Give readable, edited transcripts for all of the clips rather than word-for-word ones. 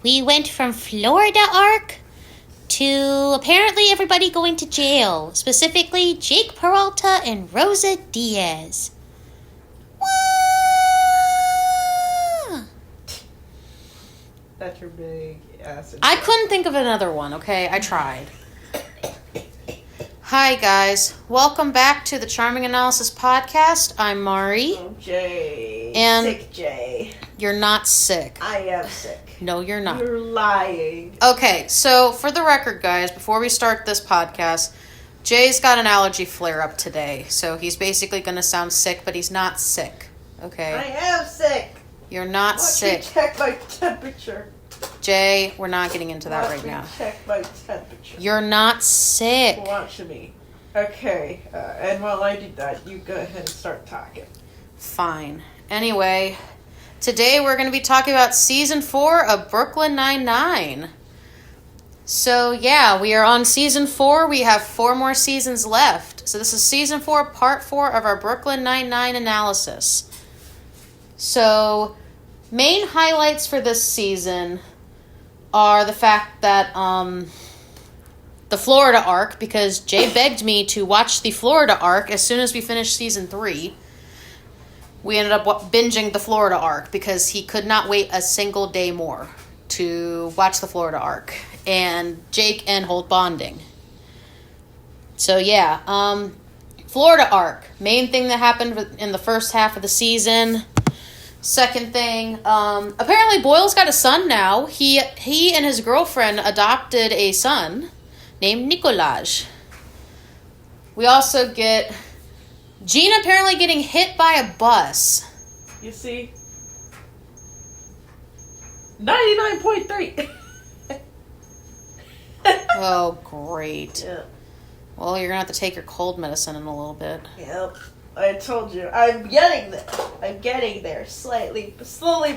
We went from Florida arc to apparently everybody going to jail. Specifically, Jake Peralta and Rosa Diaz. Wah! That's your big ass. I couldn't think of another one, okay? I tried. Hi, guys. Welcome back to the Charming Analysis podcast. I'm Mari. I'm Jay. And sick Jay. You're not sick. I am sick. No, you're not. You're lying. Okay, so for the record, guys, before we start this podcast, Jay's got an allergy flare-up today. So he's basically going to sound sick, but he's not sick. Okay? I am sick. You're not sick. Watch me check my temperature. Jay, we're not getting into that right now. Watch me check my temperature. You're not sick. Watch me. Okay, and while I do that, you go ahead and start talking. Fine. Anyway, today we're going to be talking about Season 4 of Brooklyn Nine-Nine. So, yeah, we are on Season 4. We have 4 more seasons left. So this is Season 4, Part 4 of our Brooklyn Nine-Nine analysis. So, main highlights for this season are the fact that the Florida arc, because Jay begged me to watch the Florida arc as soon as we finished Season 3. We ended up binging the Florida arc because he could not wait a single day more to watch the Florida arc. And Jake and Holt bonding. So yeah, Florida arc. Main thing that happened in the first half of the season. Second thing, apparently Boyle's got a son now. He and his girlfriend adopted a son named Nicolaj. We also get Gina apparently getting hit by a bus. You see? 99.3. Oh, great. Yeah. Well, you're going to have to take your cold medicine in a little bit. Yep. I told you. I'm getting there. I'm getting there. Slowly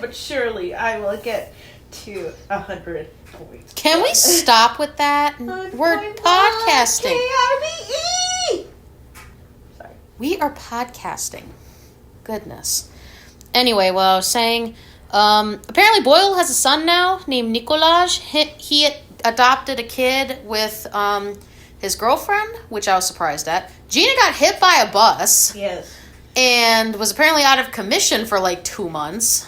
but surely, I will get to 100 points. Can we stop with that? We're podcasting. KRBE! Sorry. We are podcasting. Goodness. Anyway, what I was saying, apparently Boyle has a son now named Nicolaj. He adopted a kid with his girlfriend, which I was surprised at. Gina got hit by a bus. Yes. And was apparently out of commission for like 2 months.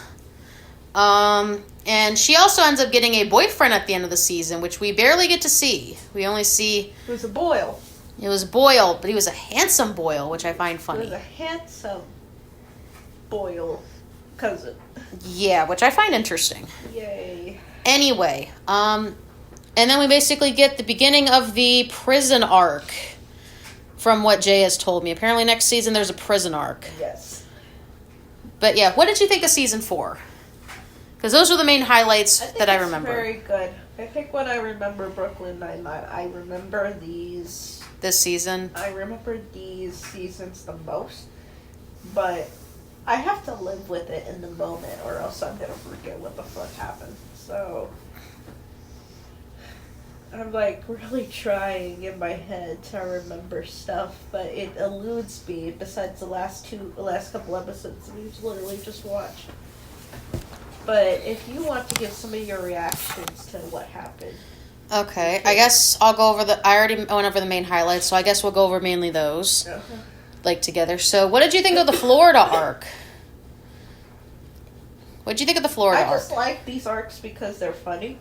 And she also ends up getting a boyfriend at the end of the season, which we barely get to see. We only see... It was a Boyle. It was Boyle, but he was a handsome Boyle, which I find funny. It was a handsome Boyle cousin. Yeah, which I find interesting. Yay. Anyway, and then we basically get the beginning of the prison arc, from what Jay has told me. Apparently next season there's a prison arc. Yes. But yeah, what did you think of Season 4? Because those were the main highlights that I remember. Very good. I think when I remember Brooklyn Nine-Nine, I remember these... This season? I remember these seasons the most. But I have to live with it in the moment or else I'm going to forget what the fuck happened. So... I'm like really trying in my head to remember stuff, but it eludes me besides the last couple episodes we've literally just watched. But if you want to give some of your reactions to what happened. Okay, I guess I'll go over I already went over the main highlights, so I guess we'll go over mainly those, like, together. So, what did you think of the Florida arc? What did you think of the Florida arc? I just like these arcs because they're funny.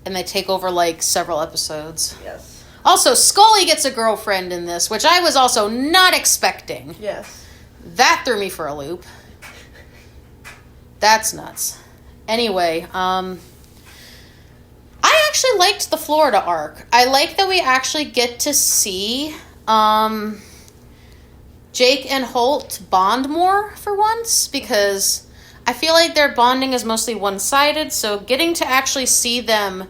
And they take over, like, several episodes. Yes. Also, Scully gets a girlfriend in this, which I was also not expecting. Yes. That threw me for a loop. That's nuts. Anyway, I actually liked the Florida arc. I like that we actually get to see Jake and Holt bond more for once, because I feel like their bonding is mostly one-sided, so getting to actually see them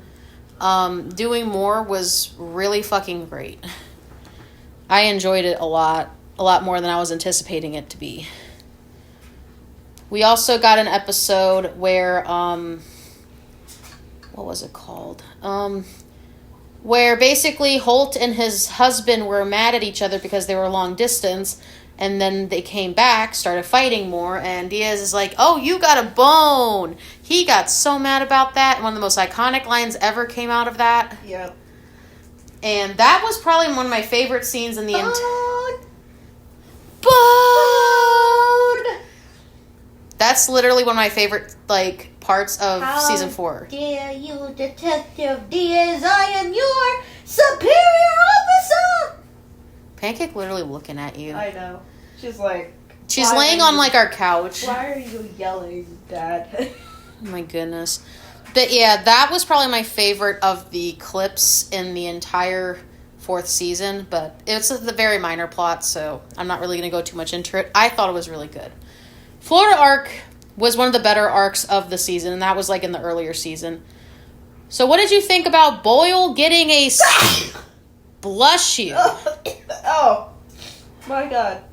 doing more was really fucking great. I enjoyed it a lot more than I was anticipating it to be. We also got an episode where, what was it called? Where basically Holt and his husband were mad at each other because they were long distance, And then they came back, started fighting more, and Diaz is like, oh, you got a bone. He got so mad about that. One of the most iconic lines ever came out of that. Yep. And that was probably one of my favorite scenes in the entire... Bone! That's literally one of my favorite, like, parts of season 4. How dare you, Detective Diaz? I am your superior officer! Pancake literally looking at you. I know. She's like... She's laying on, like, our couch. Why are you yelling, Dad? Oh my goodness. But yeah, that was probably my favorite of the clips in the entire 4th season, but it's a very minor plot, so I'm not really going to go too much into it. I thought it was really good. Florida arc was one of the better arcs of the season, and that was like in the earlier season. So what did you think about Boyle getting a... Blush you. Oh, my God.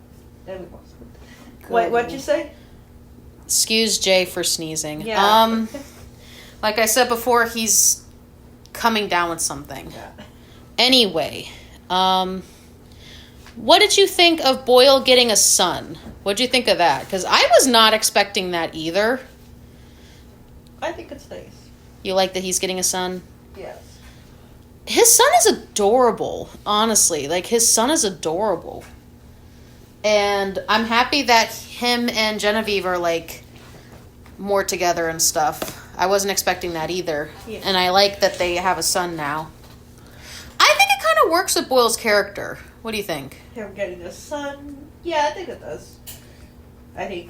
Wait, what'd you say? Excuse Jay for sneezing. Yeah. Like I said before, he's coming down with something. Yeah. Anyway, what did you think of Boyle getting a son? What did you think of that? Because I was not expecting that either. I think it's nice. You like that he's getting a son? Yes. His son is adorable, honestly. Like, his son is adorable. And I'm happy that him and Genevieve are, like, more together and stuff. I wasn't expecting that either. Yeah. And I like that they have a son now. I think it kind of works with Boyle's character. What do you think? Him getting a son? Yeah, I think it does. I think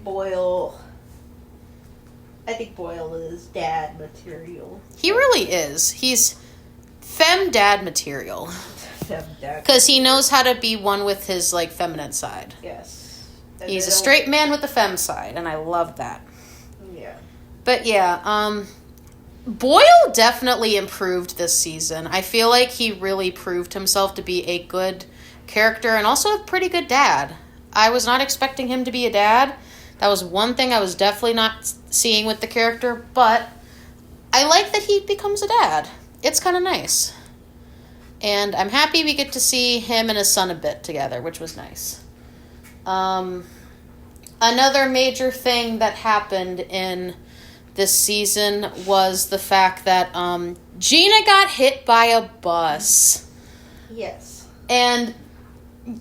Boyle is dad material. He really is. He's femme dad material. Femme dad. Because he knows how to be one with his, like, feminine side. Yes. And He's a straight man with the femme side, and I love that. Yeah. But yeah, Boyle definitely improved this season. I feel like he really proved himself to be a good character and also a pretty good dad. I was not expecting him to be a dad. That was one thing I was definitely not seeing with the character, but I like that he becomes a dad. It's kind of nice. And I'm happy we get to see him and his son a bit together, which was nice. Another major thing that happened in this season was the fact that Gina got hit by a bus. Yes. And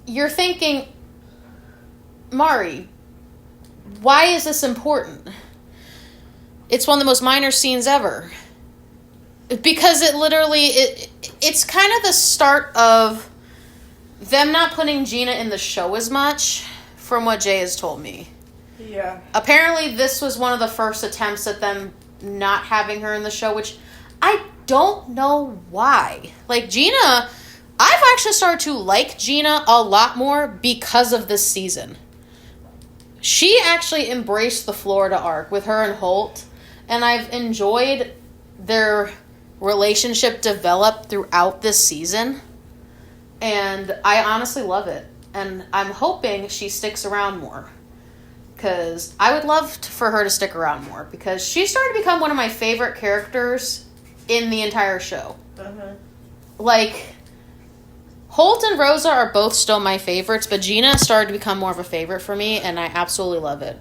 you're thinking, Mari, why is this important? It's one of the most minor scenes ever. Because it literally, it's kind of the start of them not putting Gina in the show as much, from what Jay has told me. Yeah. Apparently this was one of the first attempts at them not having her in the show, which I don't know why. Like, Gina, I've actually started to like Gina a lot more because of this season. She actually embraced the Florida arc with her and Holt, and I've enjoyed their relationship develop throughout this season, and I honestly love it, and I'm hoping she sticks around more, because I would love for her to stick around more, because she started to become one of my favorite characters in the entire show. Uh-huh. Like, Holt and Rosa are both still my favorites, but Gina started to become more of a favorite for me, and I absolutely love it.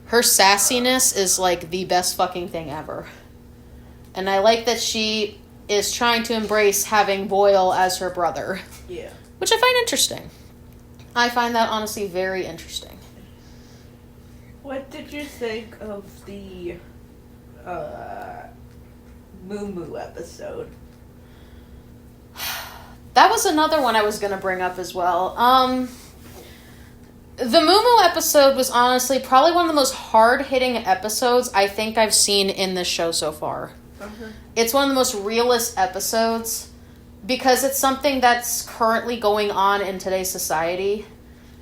Her sassiness is, like, the best fucking thing ever. And I like that she is trying to embrace having Boyle as her brother. Yeah. Which I find interesting. I find that honestly very interesting. What did you think of the Moo Moo episode? That was another one I was going to bring up as well. The Moo Moo episode was honestly probably one of the most hard-hitting episodes I think I've seen in this show so far. Uh-huh. It's one of the most realist episodes because it's something that's currently going on in today's society.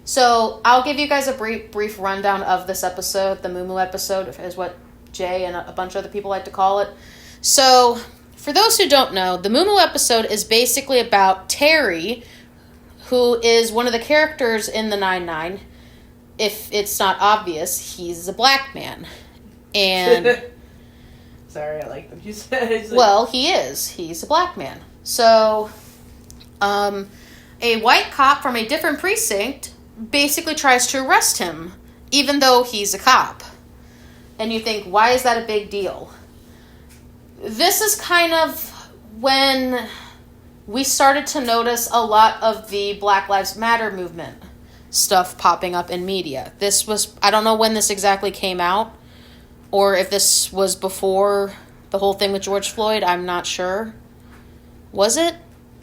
So I'll give you guys a brief rundown of this episode. The Moo Moo episode is what Jay and a bunch of other people like to call it. So for those who don't know, the Moo Moo episode is basically about Terry, who is one of the characters in the 9-9. If it's not obvious, he's a black man. And sorry, I like what you said. well, he is. He's a black man. So, a white cop from a different precinct basically tries to arrest him, even though he's a cop. And you think, why is that a big deal? This is kind of when we started to notice a lot of the Black Lives Matter movement stuff popping up in media. This was, I don't know when this exactly came out, or if this was before the whole thing with George Floyd. I'm not sure. Was it?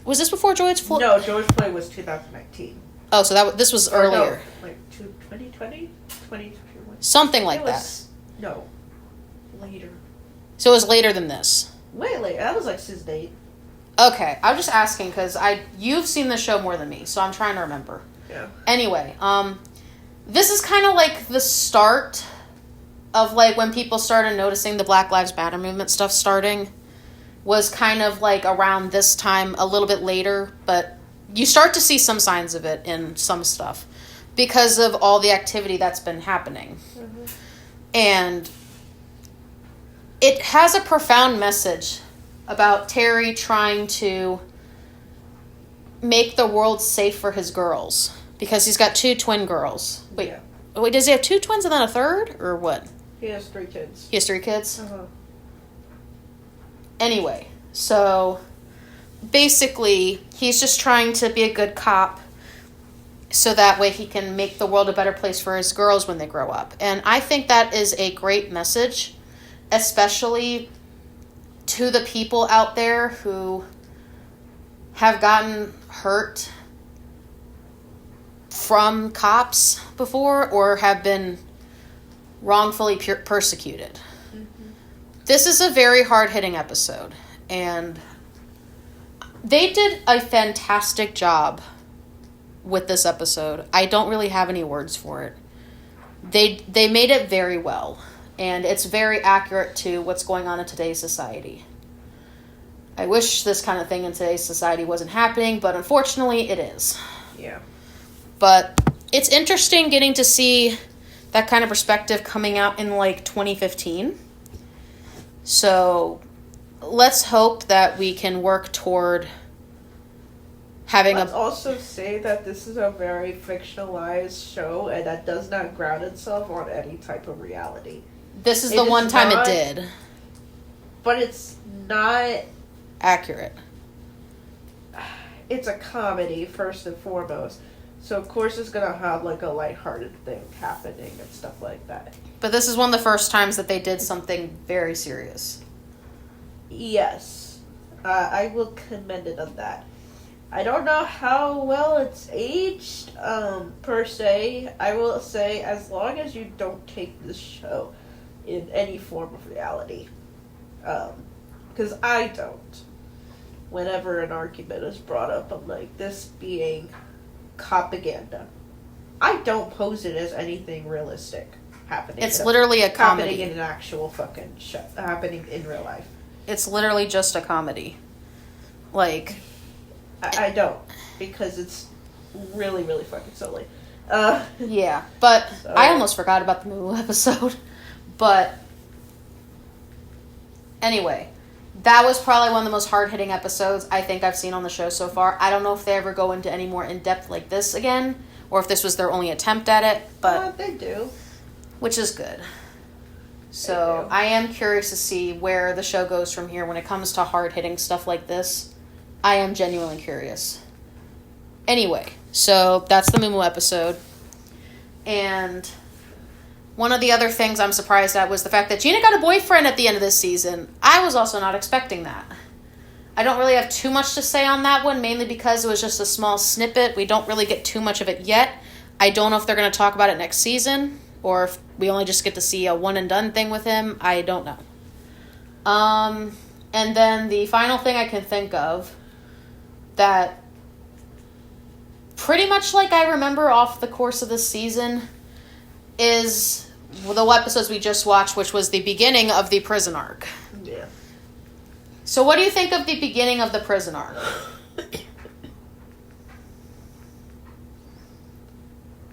Was this before George Floyd? No, George Floyd was 2019. Oh, so this was earlier. No, like 2020? 2021? Something like that. No, later. So it was later than this. Way later. That was like season 8. Okay, I'm just asking because you've seen the show more than me, so I'm trying to remember. Yeah. Anyway, this is kind of like the start of like when people started noticing the Black Lives Matter movement stuff starting. Was kind of like around this time, a little bit later, but you start to see some signs of it in some stuff because of all the activity that's been happening. Mm-hmm. And it has a profound message about Terry trying to make the world safe for his girls because he's got 2 twin girls. Wait, does he have 2 twins and then a third, or what? He has 3 kids. He has 3 kids? Uh-huh. Anyway, so basically he's just trying to be a good cop so that way he can make the world a better place for his girls when they grow up. And I think that is a great message, especially to the people out there who have gotten hurt from cops before or have been wrongfully persecuted. Mm-hmm. This is a very hard-hitting episode, and they did a fantastic job with this episode. I don't really have any words for it. They made it very well, and it's very accurate to what's going on in today's society. I wish this kind of thing in today's society wasn't happening, but unfortunately it is. Yeah. But it's interesting getting to see that kind of perspective coming out in like 2015. So let's hope that we can work toward having Let's also say that this is a very fictionalized show and that does not ground itself on any type of reality. This is the one time it did. But it's not accurate. It's a comedy, first and foremost. So, of course, it's going to have, like, a lighthearted thing happening and stuff like that. But this is one of the first times that they did something very serious. Yes. I will commend it on that. I don't know how well it's aged, per se. I will say, as long as you don't take this show in any form of reality. Because I don't. Whenever an argument is brought up, I'm like, this being propaganda. I don't pose it as anything realistic happening. It's literally a comedy. Happening in an actual fucking show. Happening in real life. It's literally just a comedy. Like... I don't. Because it's really, really fucking silly. Yeah, but so. I almost forgot about the Moo episode. But... Anyway... That was probably one of the most hard-hitting episodes I think I've seen on the show so far. I don't know if they ever go into any more in-depth like this again, or if this was their only attempt at it, but... they do. Which is good. So, I am curious to see where the show goes from here when it comes to hard-hitting stuff like this. I am genuinely curious. Anyway, so that's the Moo episode. And... one of the other things I'm surprised at was the fact that Gina got a boyfriend at the end of this season. I was also not expecting that. I don't really have too much to say on that one, mainly because it was just a small snippet. We don't really get too much of it yet. I don't know if they're going to talk about it next season, or if we only just get to see a one-and-done thing with him. I don't know. And then the final thing I can think of that pretty much like I remember off the course of this season is the episodes we just watched, which was the beginning of the prison arc. Yeah. So what do you think of the beginning of the prison arc?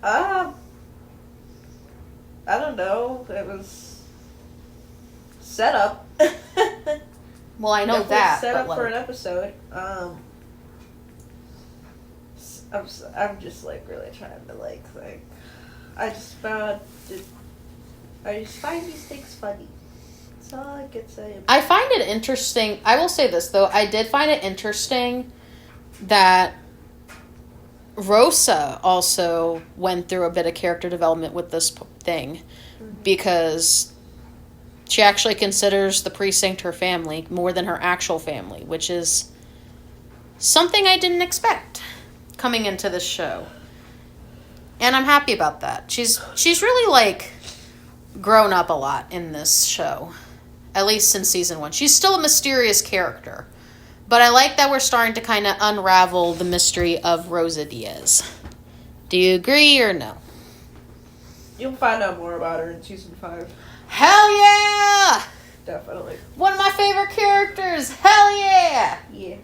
I don't know. It was set up. Well, I know that. Set up but for an episode. I'm just like really trying to like I just find these things funny. That's all I can say. I find it interesting. I will say this though. I did find it interesting that Rosa also went through a bit of character development with this thing, because she actually considers the precinct her family more than her actual family, which is something I didn't expect coming into this show. And I'm happy about that. She's really like grown up a lot in this show, at least since season 1. She's still a mysterious character, but I like that we're starting to kind of unravel the mystery of Rosa Diaz. Do you agree or no? You'll find out more about her in season 5. Hell yeah! Definitely. One of my favorite characters. Hell yeah! Yeah.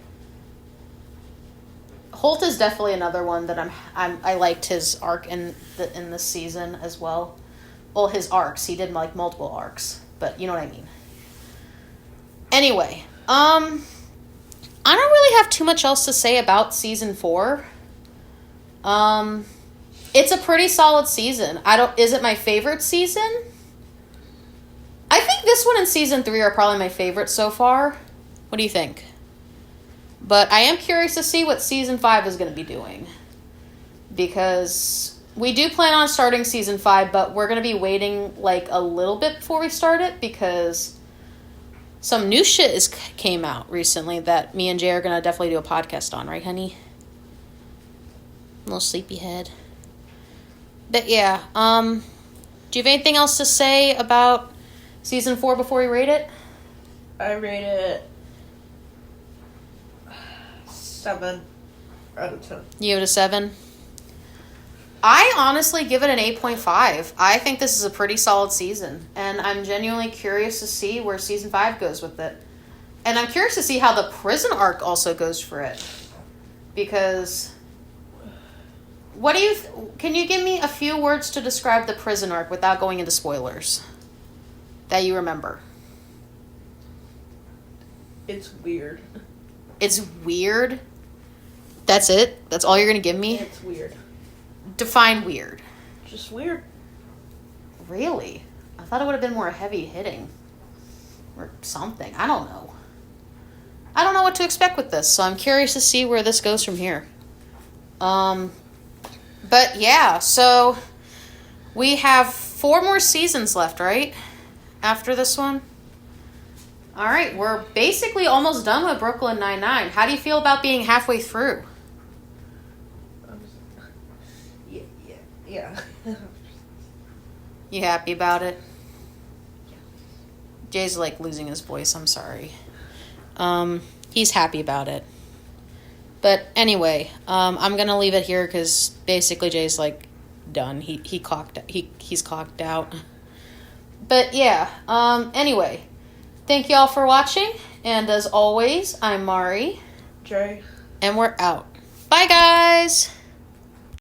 Holt is definitely another one that I liked his arc in this season as well. Well, his arcs. He did like multiple arcs, but you know what I mean. Anyway, I don't really have too much else to say about season 4. It's a pretty solid season. Is it my favorite season? I think this one and season 3 are probably my favorite so far. What do you think? But I am curious to see what season 5 is going to be doing, because we do plan on starting season 5, but we're going to be waiting like a little bit before we start it, because some new shit came out recently that me and Jay are going to definitely do a podcast on, right, honey? Little sleepyhead. But yeah, do you have anything else to say about season 4 before we rate it? I rate it 7 out of 10. You give it a 7? I honestly give it an 8.5. I think this is a pretty solid season, and I'm genuinely curious to see where season 5 goes with it. And I'm curious to see how the prison arc also goes for it. Because can you give me a few words to describe the prison arc without going into spoilers that you remember? It's weird. It's weird? That's it? That's all you're going to give me? It's weird. Define weird. Just weird. Really? I thought it would have been more heavy hitting. Or something. I don't know. I don't know what to expect with this, so I'm curious to see where this goes from here. But yeah, so we have 4 more seasons left, right? After this one? Alright, we're basically almost done with Brooklyn Nine-Nine. How do you feel about being halfway through? Yeah. You happy about it? Jay's like losing his voice, I'm sorry. He's happy about it. But anyway, I'm gonna leave it here because basically Jay's like done. He's cocked out. But yeah, anyway, thank y'all for watching, and as always, I'm Mari. Jay. And we're out. Bye guys!